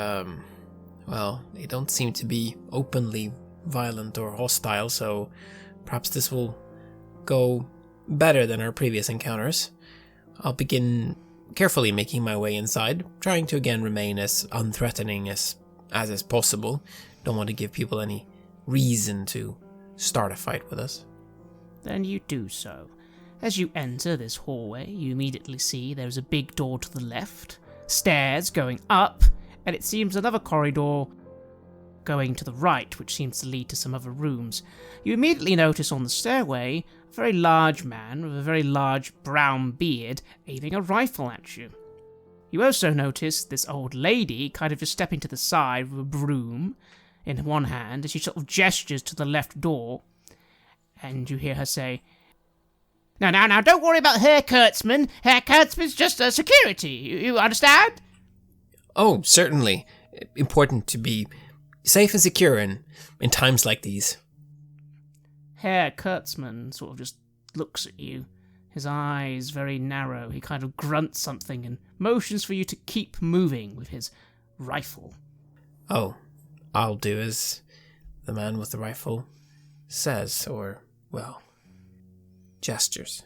well, they don't seem to be openly violent or hostile, so perhaps this will go better than our previous encounters. I'll begin carefully making my way inside, trying to again remain as unthreatening as is possible. Don't want to give people any reason to start a fight with us. Then you do so. As you enter this hallway, you immediately see there's a big door to the left, stairs going up, and it seems another corridor going to the right, which seems to lead to some other rooms. You immediately notice on the stairway a very large man with a very large brown beard aiming a rifle at you. You also notice this old lady kind of just stepping to the side with a broom in one hand, as she sort of gestures to the left door, and you hear her say, Now, don't worry about Herr Kurtzman. Herr Kurtzman's just a security. You understand? Oh, certainly. Important to be safe and secure in times like these. Herr Kurtzman sort of just looks at you. His eyes very narrow. He kind of grunts something and motions for you to keep moving with his rifle. Oh, I'll do as the man with the rifle says, or, well, gestures.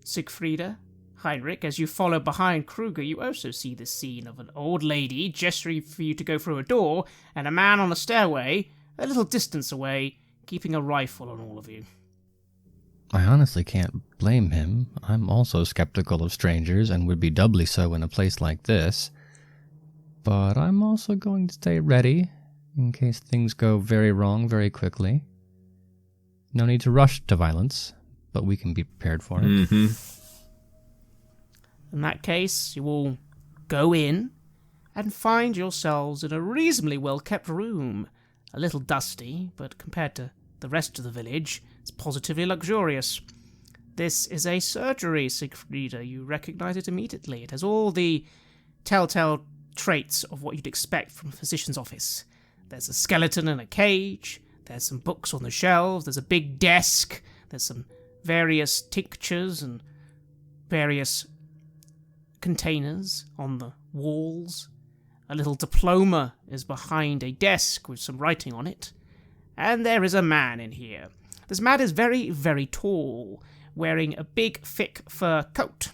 Siegfrieda, Heinrich, as you follow behind Kruger, you also see the scene of an old lady gesturing for you to go through a door, and a man on a stairway, a little distance away, keeping a rifle on all of you. I honestly can't blame him. I'm also skeptical of strangers and would be doubly so in a place like this. But I'm also going to stay ready in case things go very wrong very quickly. No need to rush to violence, but we can be prepared for it. Mm-hmm. In that case, you all go in and find yourselves in a reasonably well-kept room. A little dusty, but compared to the rest of the village, it's positively luxurious. This is a surgery, Siegfrieda. You recognize it immediately. It has all the telltale traits of what you'd expect from a physician's office. There's a skeleton in a cage, there's some books on the shelves, there's a big desk, there's some various tinctures and various containers on the walls. A little diploma is behind a desk with some writing on it. And there is a man in here. This man is very, very tall, wearing a big, thick fur coat.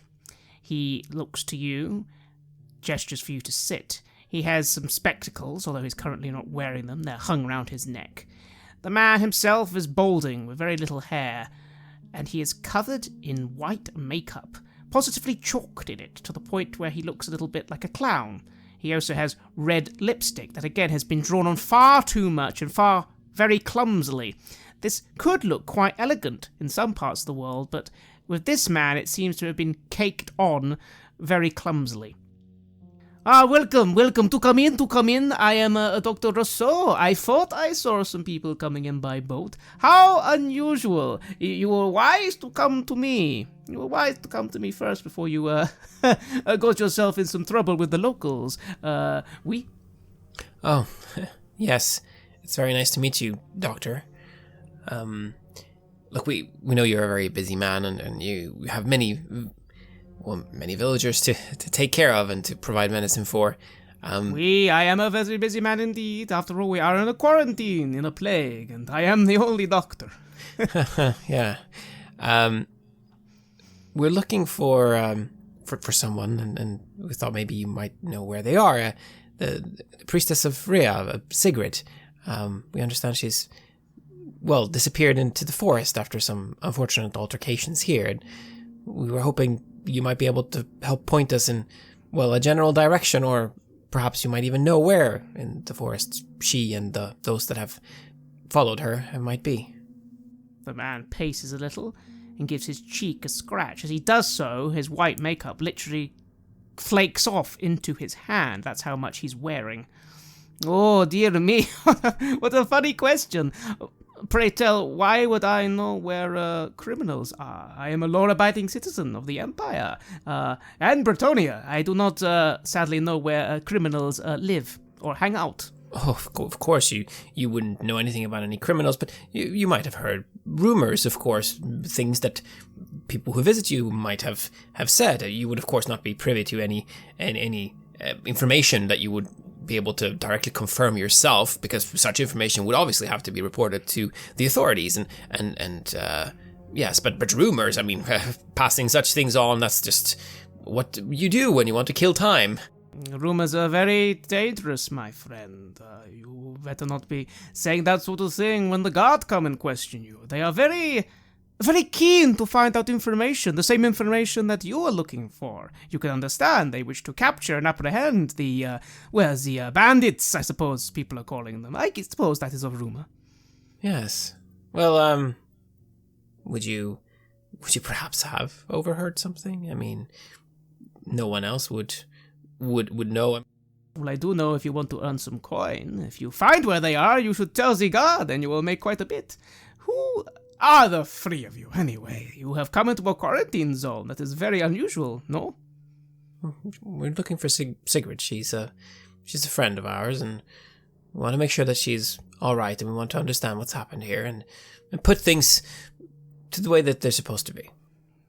He looks to you, gestures for you to sit. He has some spectacles, although he's currently not wearing them. They're hung round his neck. The man himself is balding, with very little hair, and he is covered in white makeup, positively chalked in it, to the point where he looks a little bit like a clown. He also has red lipstick that again has been drawn on far too much and very clumsily. This could look quite elegant in some parts of the world, but with this man it seems to have been caked on very clumsily. Welcome to come in. I am Dr. Rosso. I thought I saw some people coming in by boat. How unusual. You were wise to come to me. You were wise to come to me first before you got yourself in some trouble with the locals. Oui? Oh, yes. It's very nice to meet you, Doctor. Look, we know you're a very busy man, and you have many villagers to take care of and to provide medicine for. I am a very busy man indeed. After all, we are in a quarantine, in a plague, and I am the only doctor. Yeah. We're looking for someone, and we thought maybe you might know where they are. The priestess of Rhea, Sigrid. We understand she's, disappeared into the forest after some unfortunate altercations here. And we were hoping you might be able to help point us in, a general direction, or perhaps you might even know where in the forest she and those that have followed her might be. The man paces a little and gives his cheek a scratch. As he does so, his white makeup literally flakes off into his hand. That's how much he's wearing. Oh, dear me. What a funny question. Pray tell, why would I know where criminals are? I am a law-abiding citizen of the Empire and Bretonia. I do not, sadly, know where criminals live or hang out. Oh, of course, you wouldn't know anything about any criminals, but you might have heard rumors, of course, things that people who visit you might have said. You would, of course, not be privy to any information that you would be able to directly confirm yourself, because such information would obviously have to be reported to the authorities. And yes, but rumors, I mean, passing such things on, that's just what you do when you want to kill time. Rumors are very dangerous, my friend. You better not be saying that sort of thing when the guard come and question you. They are very, very keen to find out information, the same information that you are looking for. You can understand they wish to capture and apprehend the bandits, I suppose people are calling them. I suppose that is a rumor. Yes. Well, would you perhaps have overheard something? I mean, no one else would know. Well, I do know if you want to earn some coin. If you find where they are, you should tell the guard, and you will make quite a bit. Who are the three of you, anyway? You have come into a quarantine zone. That is very unusual, no? We're looking for Sigrid. She's a friend of ours, and We want to make sure that she's all right, and we want to understand what's happened here and put things to the way that they're supposed to be.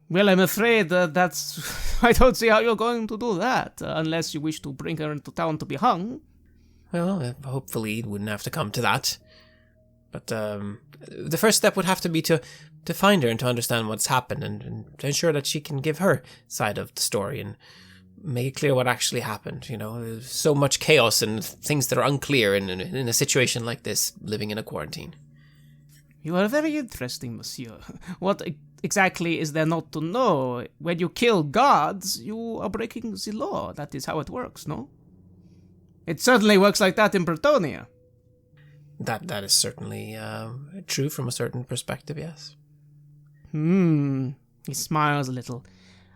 Well, I'm afraid that's... I don't see how you're going to do that, unless you wish to bring her into town to be hung. Well, hopefully it wouldn't have to come to that. But the first step would have to be to find her and to understand what's happened and to ensure that she can give her side of the story and make it clear what actually happened. You know, there's so much chaos and things that are unclear in a situation like this, living in a quarantine. You are very interesting, monsieur. What exactly is there not to know? When you kill gods, you are breaking the law. That is how it works, no? It certainly works like that in Bretonia. That is certainly true from a certain perspective, yes. He smiles a little.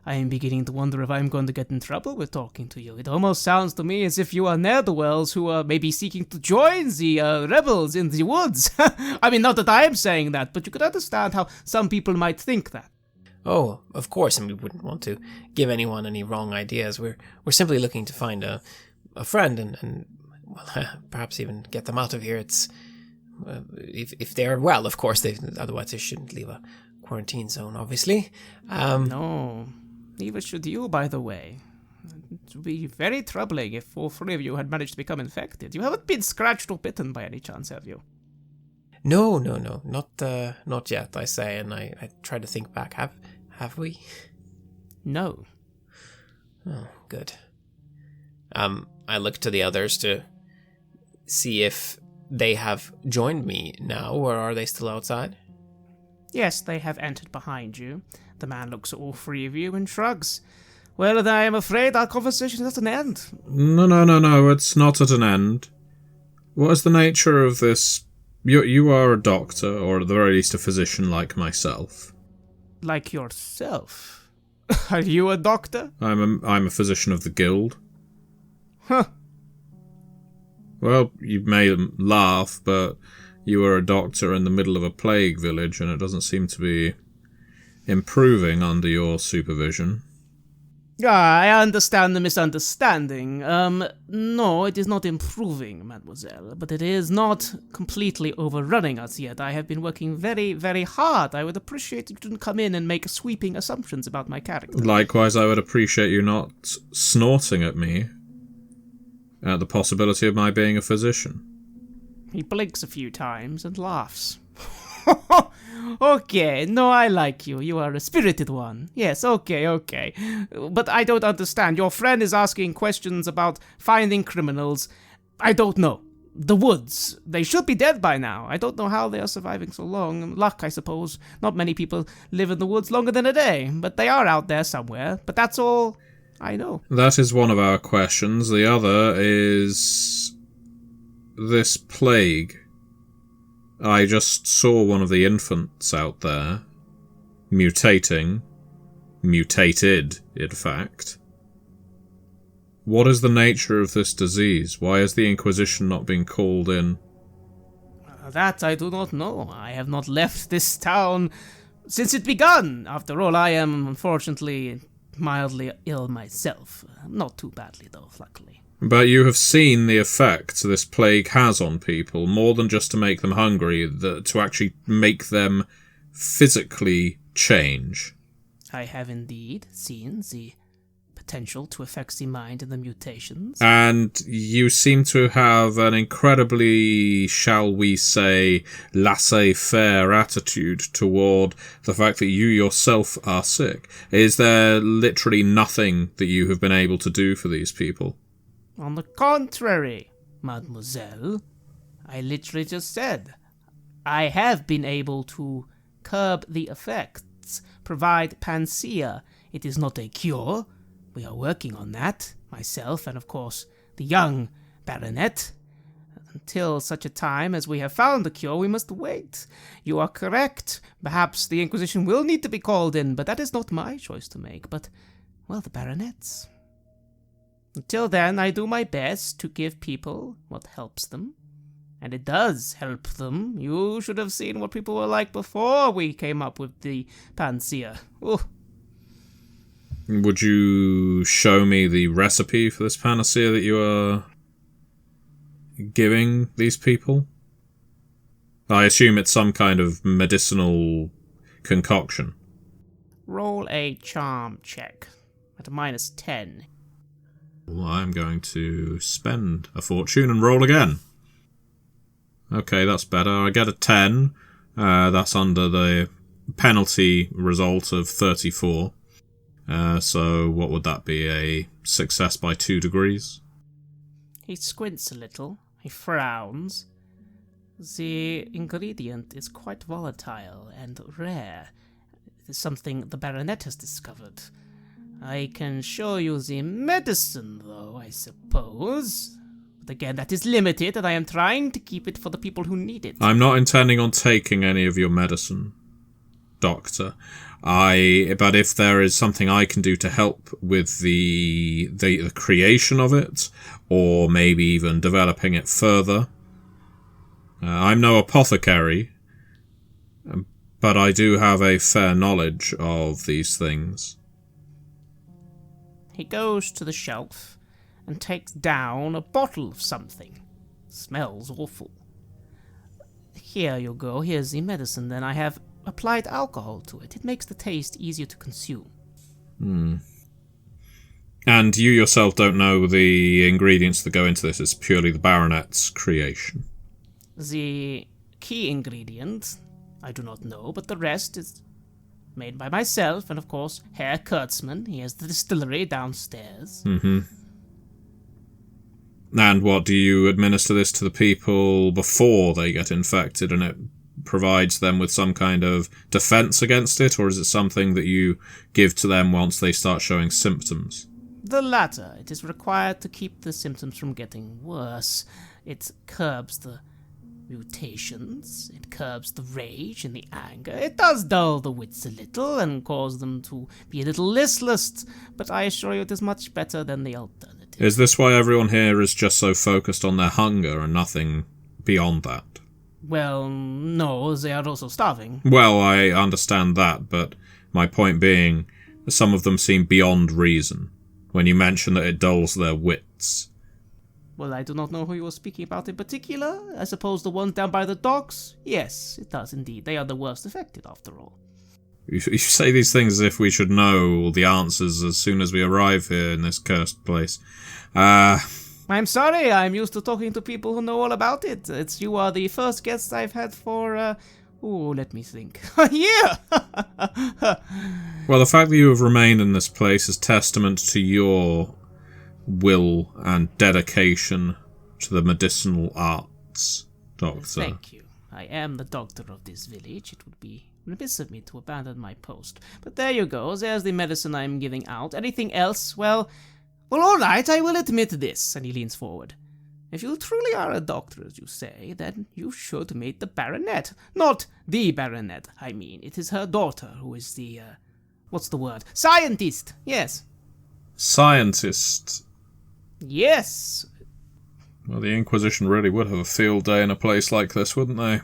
I am beginning to wonder if I'm going to get in trouble with talking to you. It almost sounds to me as if you are ne'er-do-wells who are maybe seeking to join the rebels in the woods. I mean, not that I am saying that, but you could understand how some people might think that. Oh, of course, and we wouldn't want to give anyone any wrong ideas. We're simply looking to find a friend and well, perhaps even get them out of here. It's if they're well, of course. Otherwise, they shouldn't leave a quarantine zone, obviously. No, neither should you, by the way. It would be very troubling if all three of you had managed to become infected. You haven't been scratched or bitten by any chance, have you? No, not yet. I say, and I try to think back. Have we? No. Oh, good. I look to the others to see if they have joined me now, or are they still outside? Yes, they have entered behind you. The man looks at all three of you and shrugs. Well, then I am afraid our conversation is at an end. No, it's not at an end. What is the nature of this? You are a doctor, or at the very least a physician like myself. Like yourself? Are you a doctor? I'm a physician of the guild. Huh. Well, you may laugh, but you are a doctor in the middle of a plague village, and it doesn't seem to be improving under your supervision. I understand the misunderstanding. No, it is not improving, mademoiselle, but it is not completely overrunning us yet. I have been working very, very hard. I would appreciate if you didn't come in and make sweeping assumptions about my character. Likewise, I would appreciate you not snorting at me at the possibility of my being a physician. He blinks a few times and laughs. Okay, no, I like you. You are a spirited one. Yes, okay. But I don't understand. Your friend is asking questions about finding criminals. I don't know. The woods. They should be dead by now. I don't know how they are surviving so long. Luck, I suppose. Not many people live in the woods longer than a day, but they are out there somewhere. But that's all I know. That is one of our questions. The other is this plague. I just saw one of the infants out there, mutated, in fact. What is the nature of this disease? Why has the Inquisition not been called in? That I do not know. I have not left this town since it begun. After all, I am, unfortunately, mildly ill myself. Not too badly, though, luckily. But you have seen the effect this plague has on people, more than just to make them hungry, to actually make them physically change. I have indeed seen the potential to affect the mind and the mutations. And you seem to have an incredibly, shall we say, laissez-faire attitude toward the fact that you yourself are sick. Is there literally nothing that you have been able to do for these people? On the contrary, mademoiselle, I literally just said, I have been able to curb the effects, provide panacea. It is not a cure. We are working on that, myself and, of course, the young baronet. Until such a time as we have found a cure, we must wait. You are correct. Perhaps the Inquisition will need to be called in, but that is not my choice to make, but, well, the baronet's. Until then, I do my best to give people what helps them. And it does help them. You should have seen what people were like before we came up with the panacea. Ooh. Would you show me the recipe for this panacea that you are giving these people? I assume it's some kind of medicinal concoction. Roll a charm check at a -10. Well, I'm going to spend a fortune and roll again. Okay, that's better. I get a 10. That's under the penalty result of 34. So what would that be? A success by 2 degrees? He squints a little. He frowns. The ingredient is quite volatile and rare. It is something the Baronet has discovered. I can show you the medicine, though, I suppose. But again, that is limited, and I am trying to keep it for the people who need it. I'm not intending on taking any of your medicine, Doctor. But if there is something I can do to help with the creation of it, or maybe even developing it further. I'm no apothecary, but I do have a fair knowledge of these things. He goes to the shelf and takes down a bottle of something. Smells awful. Here you go, here's the medicine, then I have applied alcohol to it. It makes the taste easier to consume. And you yourself don't know the ingredients that go into this. It's purely the Baronet's creation. The key ingredient, I do not know, but the rest is made by myself, and of course, Herr Kurtzman. He has the distillery downstairs. And what, do you administer this to the people before they get infected, and it provides them with some kind of defense against it, or is it something that you give to them once they start showing symptoms? The latter. It is required to keep the symptoms from getting worse. It curbs the mutations, it curbs the rage and the anger. It does dull the wits a little and cause them to be a little listless, but I assure you it is much better than the alternative. Is this why everyone here is just so focused on their hunger and nothing beyond that? Well, no, they are also starving. Well, I understand that, but my point being, some of them seem beyond reason when you mention that it dulls their wits. Well, I do not know who you are speaking about in particular. I suppose the ones down by the docks? Yes, it does indeed. They are the worst affected, after all. You say these things as if we should know all the answers as soon as we arrive here in this cursed place. I'm sorry, I'm used to talking to people who know all about it. You are the first guest I've had for, let me think. A year! Well, the fact that you have remained in this place is testament to your will and dedication to the medicinal arts, Doctor. Thank you. I am the doctor of this village. It would be remiss of me to abandon my post. But there you go. There's the medicine I'm giving out. Anything else? Well, all right, I will admit this. And he leans forward. If you truly are a doctor, as you say, then you should meet the Baronet. Not the Baronet, I mean. It is her daughter who is the, what's the word? Scientist, yes. Scientist? Yes. Well, the Inquisition really would have a field day in a place like this, wouldn't they?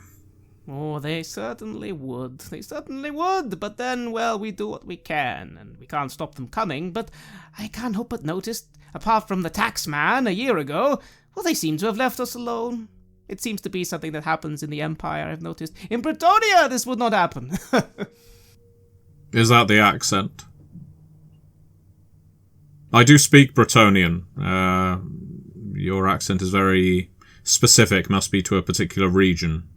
Oh, they certainly would. They certainly would. But then, well, we do what we can, and we can't stop them coming. But I can't help but notice, apart from the taxman a year ago, well, they seem to have left us alone. It seems to be something that happens in the Empire, I've noticed. In Bretonia, this would not happen. Is that the accent? I do speak Bretonian. Your accent is very specific, must be to a particular region.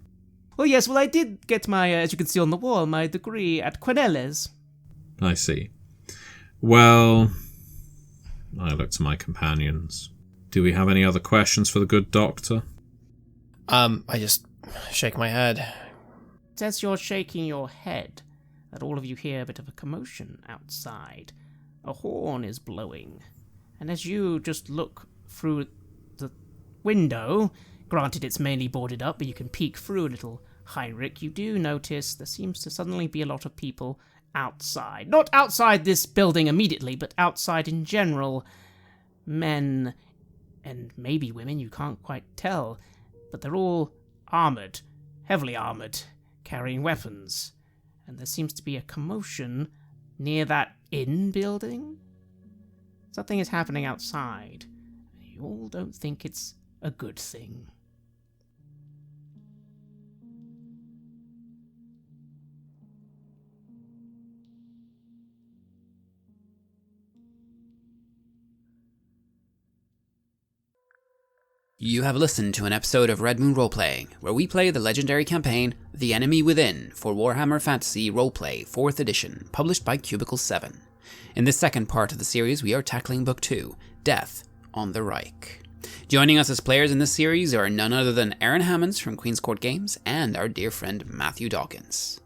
Oh yes, well I did get my, as you can see on the wall, my degree at Quenelles. I see. Well, I look to my companions. Do we have any other questions for the good doctor? I just shake my head. As you're shaking your head, that all of you hear a bit of a commotion outside. A horn is blowing, and as you just look through the window, granted it's mainly boarded up, but you can peek through a little, Heinrich, you do notice there seems to suddenly be a lot of people outside. Not outside this building immediately, but outside in general. Men, and maybe women, you can't quite tell, but they're all armoured, heavily armoured, carrying weapons. And there seems to be a commotion near that inn building. Something is happening outside. You all don't think it's a good thing. You have listened to an episode of Red Moon Roleplay, where we play the legendary campaign The Enemy Within for Warhammer Fantasy Roleplay 4th edition, published by Cubicle 7. In this second part of the series, we are tackling Book 2, Death on the Reich. Joining us as players in this series are none other than Aaron Hammonds from Queen's Court Games and our dear friend Matthew Dawkins.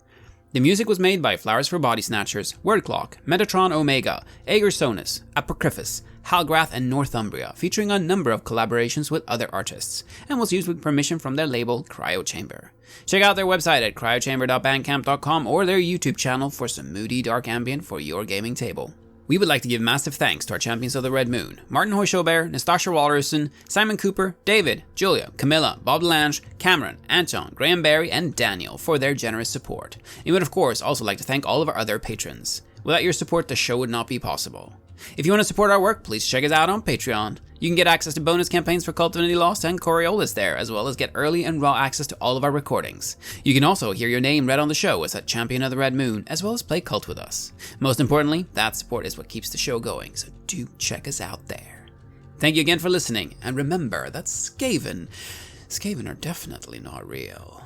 The music was made by Flowers for Body Snatchers, Wordclock, Metatron Omega, Ager Sonus, Apocryphus, Halgrath, and Northumbria, featuring a number of collaborations with other artists, and was used with permission from their label Cryo Chamber. Check out their website at cryochamber.bandcamp.com or their YouTube channel for some moody dark ambient for your gaming table. We would like to give massive thanks to our champions of the Red Moon, Martin Heuschober, Nastasia, Raulerson, Simon Cooper, David, Julia, Camilla, Bob Lange, Cameron, Antxon, Graham Barey, and Daniel for their generous support. We would of course also like to thank all of our other patrons. Without your support, the show would not be possible. If you want to support our work, please check us out on Patreon. You can get access to bonus campaigns for Cult Divinity Lost and Coriolis there, as well as get early and raw access to all of our recordings. You can also hear your name read on the show as a champion of the Red Moon, as well as play Cult with us. Most importantly, that support is what keeps the show going, so do check us out there. Thank you again for listening, and remember that Skaven are definitely not real.